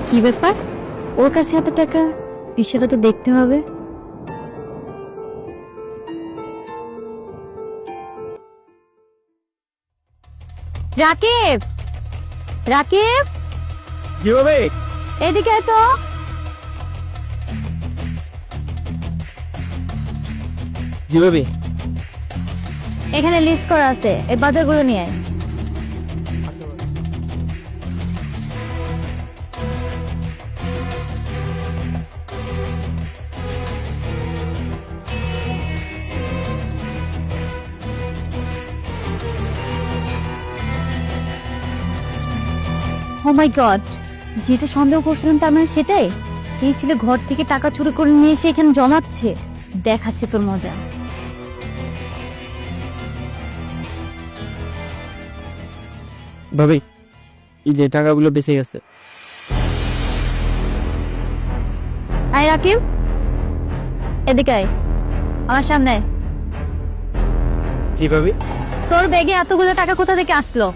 কি ব্যাপার, ওর কাছে এত টাকা? বিষয়টা তো দেখতে হবে। রাকিব, রাকিব, কি হবে? এদিকে আয় তো। জি ভাবি। এখানে লিস্ট করা আছে, এই বাজারগুলো নিয়ে আয়। ও মাই গড, যেটা সন্দেহ করছিলাম তার মানে সেটাই। এই ছেলে ঘর থেকে টাকা চুরি করে নিয়ে এসে এখানে জমাচ্ছে। দেখাচ্ছে তোর মজা। ভাবি, এই যে টাকাগুলো বেঁচে গেছে। আয় রাকিব, এদিকে আয়, আমার সামনে আয়। জি ভাবি। তোর ব্যাগে এতগুলো টাকা কোথা থেকে আসলো?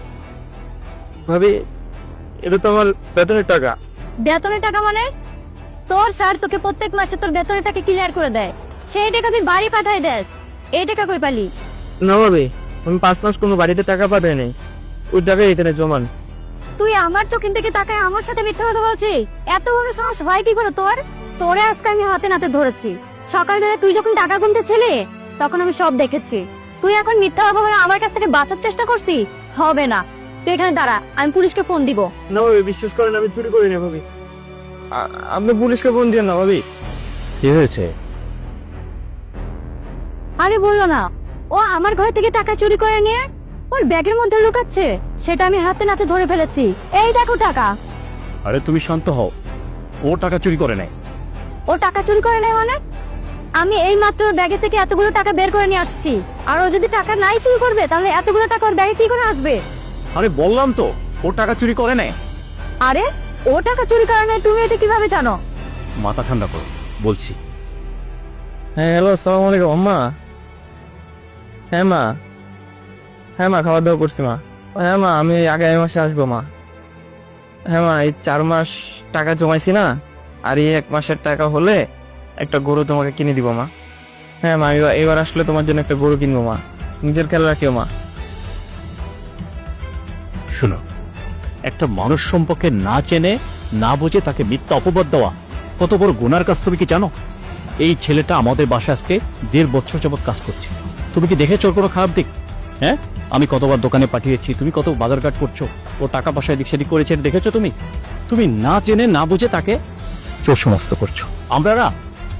ভাবি, এটা তো আমার বেতনের টাকা। বেতনের টাকা মানে? তোর স্যার তোকে প্রত্যেক মাসে তোর বেতনের টাকা ক্লিয়ার করে দেয়, সেই টাকা তুই বাড়ি পাঠাই দেস। এই টাকা কই পালি? না ভাবি, আমি 5 মাস কোনো বাড়িতে টাকা পাঠাই নাই, ওই টাকা এখানে জমান। তুই আমার চোখিন থেকে তাকায় আমার সাথে মিথ্যা কথা বলছিস? এত বড় সাহস হয় কি করে তোর? তোরে আজকে আমি হাতে নাতে ধরেছি। সকালবেলা তুই যখন টাকা গুনতে ছিলে তখন আমি সব দেখেছি। তুই এখন মিথ্যা কথা বলে আমার কাছ থেকে বাঁচার চেষ্টা করছিস? হবে না, তুই এখানে দাঁড়া, আমি পুলিশকে ফোন দিব। না ভাবি, বিশ্বাস করেন আমি চুরি করি না ভাবি। আপনি পুলিশকে ফোন দিন না ভাবি। কি হয়েছে? আরে বললো না, ও আমার ঘর থেকে টাকা চুরি করে নিয়ে ওর ব্যাগের মধ্যে লুকাচ্ছে, সেটা আমি হাতে নাতে ধরে ফেলেছি। এই দেখো টাকা। আরে তুমি শান্ত হও, ও টাকা চুরি করে নাই। ও টাকা চুরি করে নাই মানে? আমি এই মাত্র ব্যাগে থেকে এতগুলো টাকা বের করে নিয়ে আসছি, আর ও যদি টাকা নাই চুরি করবে তাহলে এতগুলো টাকা ওর ব্যাগে কি করে আসবে? আরে বললাম তো, ও টাকা চুরি করে নাই। আরে ও টাকা চুরি করে নাই, তুমি এটা কিভাবে জানো? মাথা ঠান্ডা করো, বলছি। হ্যাঁ হ্যালো, আসসালামু আলাইকুম আম্মা। হ্যাঁ মা, হ্যাঁ মা, খাওয়া দাওয়া করছি মা। হ্যাঁ মা, আমি আগামী মাসে আসবো মা। হ্যাঁ মা, এই 4 মাস টাকা জমাইছি না, আর এই 1 মাসের টাকা হলে একটা গরু তোমাকে কিনে দিব মা। হ্যাঁ মা, এবার আসলে তোমার জন্য একটা গরু কিনবো মা। নিজের খেয়াল রাখিও মা। শোনো, একটা মানুষ সম্পর্কে না চেনে না বুঝে তাকে মিথ্যা অপবাদ দেওয়া কত বড় গুনার কাজ তুমি কি জানো? এই ছেলেটা আমাদের বাসায় আজকে 1.5 বছর যাবত কাজ করছে। তুমি কি দেখেছো ওর কোনো খারাপ দিক? হ্যাঁ, আমি কতবার দোকানে পাঠিয়েছি, তুমি কত বাজারঘাট করছো, ও টাকা পয়সা এদিক সেদিক করেছে, দেখেছো তুমি? তুমি না চেনে না বুঝে তাকে চোর সমস্ত করছো। আমরা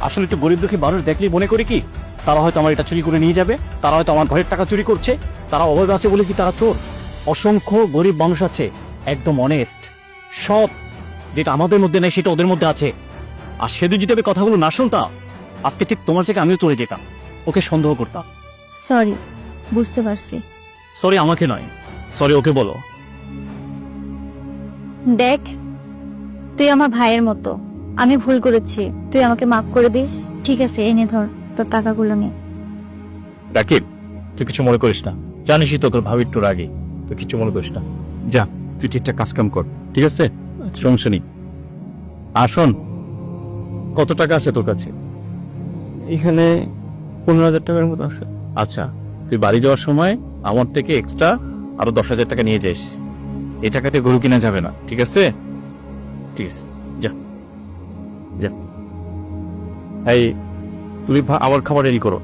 আসলে একটু গরিব দুঃখী মানুষ দেখলেই মনে করি কি তারা হয়তো আমার এটা চুরি করে নিয়ে যাবে, তারা হয়তো আমার ঘরের টাকা চুরি করছে, তারা অভাবে আছে বলে কি তারা চোর? অসংখ্য গরিব মানুষ আছে একদম অনেস্ট, সৎ, যেটা আমাদের মধ্যে নেই সেটা ওদের মধ্যে আছে। আর সেদিন যদি আমি কথাগুলো না শুনতাম, আজকে ঠিক তোমার থেকে আমিও চলে যেতাম, ওকে সন্দেহ করতাম। সরি, বুঝতে পারছি। সরি আমাকে নয়, সরি ওকে বলো। দেখ, তুই আমার ভাইয়ের মতো, আমি ভুল করেছি, তুই আমাকে মাফ করে দিস। ঠিক আছে, এনে ধর তোর টাকাগুলো নিয়ে। রাকিব, তুই কিছু মনে করিস না, জানিসই তো তোর ভাবির তোর আগে, তুই কিছু মনে করিস না। যা, তুই ঠিকঠাক কাজ কাম কর, ঠিক আছে? সমস্যা নেই। আসুন, কত টাকা আছে তোর কাছে? এখানে 15,000 টাকার মতো আছে। আচ্ছা, তুই বাড়ি যাওয়ার সময় আমার থেকে এক্সট্রা আরো 10,000 টাকা নিয়ে যাস। এই টাকাতে গরু কিনা যাবে না, ঠিক আছে? ঠিক আছে, যা যা। এই, তুমি আবার খাবার রেডি করো।